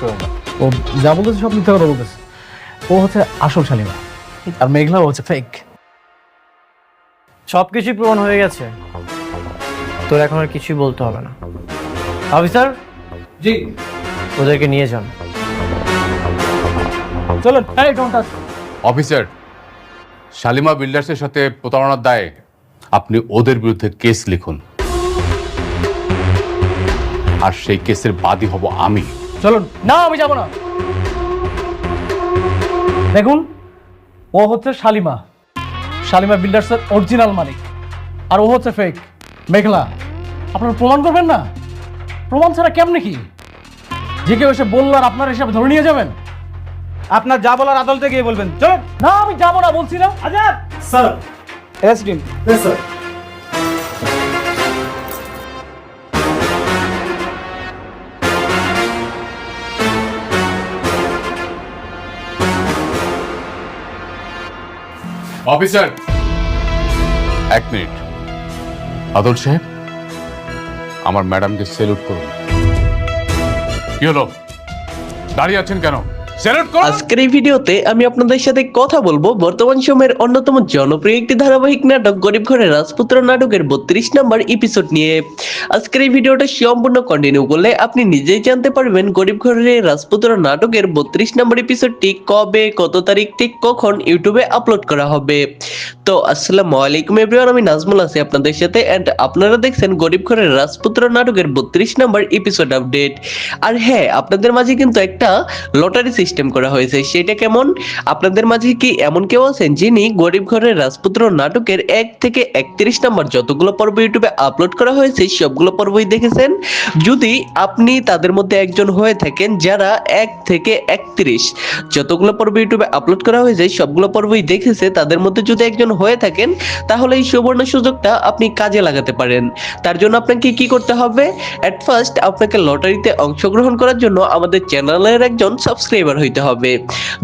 করেন না। ও যা বলতেছে সব মিথ্যা কথা বলতেছে। ও হচ্ছে আসল শালিমা, আর মেঘলা হচ্ছে ফেক। সবকিছু প্রমাণ হয়ে গেছে, তোর এখন আর কিছুই বলতে হবে না। অফিসার, জি ওদেরকে নিয়ে যান। চলেন। এই ডোন্ট টাচ। অফিসার, শালিমা বিল্ডার্সের সাথে প্রতারণার দায়ে আপনি ওদের বিরুদ্ধে কেস লিখুন, আর সেই কেসের বাদী হব আমি। চলুন। না, আমি যাব না। দেখুন, ও হচ্ছে শালিমা, শালিমা বিল্ডার্সের অরিজিনাল মালিক, আর ও হচ্ছে ফেক মেঘলা। আপনারা প্রমাণ করবেন না? প্রমাণ ছাড়া কেমনে কি যে কেউ এসে বললো আর আপনার হিসাবে ধরে নিয়ে যাবেন? আপনার যা বলার আদালতে গিয়ে বলবেন। চলুন। না, আমি যাবো না বলছি না। Azad sir, SDM sir. Officer, এক মিনিট। আদল সাহেব, আমার ম্যাডামকে সেলুট করুন। কি হলো, দাঁড়িয়ে আছেন কেন? সেলুট করুন। আজকের এই ভিডিওতে আমি আপনাদের সাথে কথা বলবো বর্তমান সময়ের অন্যতম জনপ্রিয় একটি ধারাবাহিক নাটক গরিব ঘরের রাজপুত্র নাটকের 32 নম্বর এপিসোড নিয়ে। আজকের এই ভিডিওটা সম্পূর্ণ কন্টিনিউ করলে আপনি নিজেই জানতে পারবেন গরিব ঘরের রাজপুত্র নাটকের 32 নম্বর এপিসোডটি কবে, কত তারিখ, ঠিক কখন ইউটিউবে আপলোড করা হবে। তো আসসালামু আলাইকুম এভরিওয়ান, আমি নাজমুল আছি আপনাদের সাথে, এন্ড আপনারা দেখছেন গরিব ঘরের রাজপুত্র নাটকের 32 নম্বর এপিসোড আপডেট। আর হ্যাঁ, আপনাদের মাঝে কিন্তু একটা লটারি সিস্টেম করা হয়েছে। সেটা কেমন? আপনাদের মাঝে কি এমন কেউ আছেন যিনি গরিব ঘরের রাজপুত্র নাটকের 1 থেকে 31 নম্বর যতগুলো পর্ব ইউটিউবে আপলোড করা হয়েছে সবগুলো পর্বই দেখেছেন? যদি আপনি তাদের মধ্যে একজন হয়ে থাকেন যারা 1 থেকে 31 যতগুলো পর্ব ইউটিউবে আপলোড করা হয়েছে সবগুলো পর্বই দেখেছে, তাদের মধ্যে যদি একজন হয়ে থাকেন তাহলে এই সুবর্ণ সুযোগটা আপনি কাজে লাগাতে পারেন। তার জন্য আপনাকে কি করতে হবে? এট ফার্স্ট আপনাকে লটারিতে অংশগ্রহণ করার জন্য আমাদের চ্যানেলের একজন সাবস্ক্রাইবার হইতে হবে।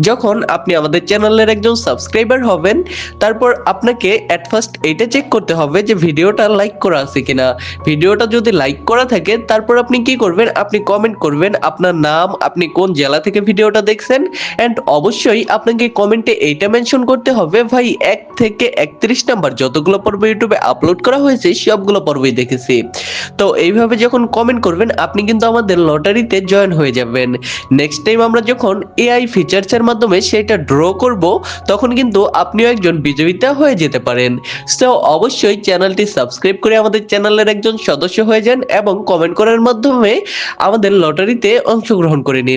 যখন আপনি আমাদের চ্যানেলের একজন সাবস্ক্রাইবার হবেন, তারপর আপনাকে এট ফার্স্ট এটা চেক করতে হবে যে ভিডিওটা লাইক করা আছে কিনা। ভিডিওটা যদি লাইক করা থাকে, তারপর আপনি কি করবেন? আপনি কমেন্ট করবেন আপনার নাম, আপনি কোন জেলা থেকে ভিডিওটা দেখছেন, এন্ড অবশ্যই আপনাকে কমেন্টে এইটা মেনশন করতে হবে, ভাই 1 থেকে 31 নাম্বার যতগুলো পর্ব ইউটিউবে আপলোড করা হয়েছে সবগুলো পর্বই দেখেছি। তো এইভাবে যখন কমেন্ট করবেন, আপনি কিন্তু আমাদের লটারিতে জয়েন হয়ে যাবেন। নেক্সট টাইম আমরা যখন এআই ফিচারসের মাধ্যমে সেটা ড্র করব, তখন কিন্তু আপনিও একজন বিজয়িতা হয়ে যেতে পারেন। সো অবশ্যই চ্যানেলটি সাবস্ক্রাইব করে আমাদের চ্যানেলের একজন সদস্য হয়ে যান এবং কমেন্ট করার মাধ্যমে আমাদের লটারিতে অংশগ্রহণ করে নিন।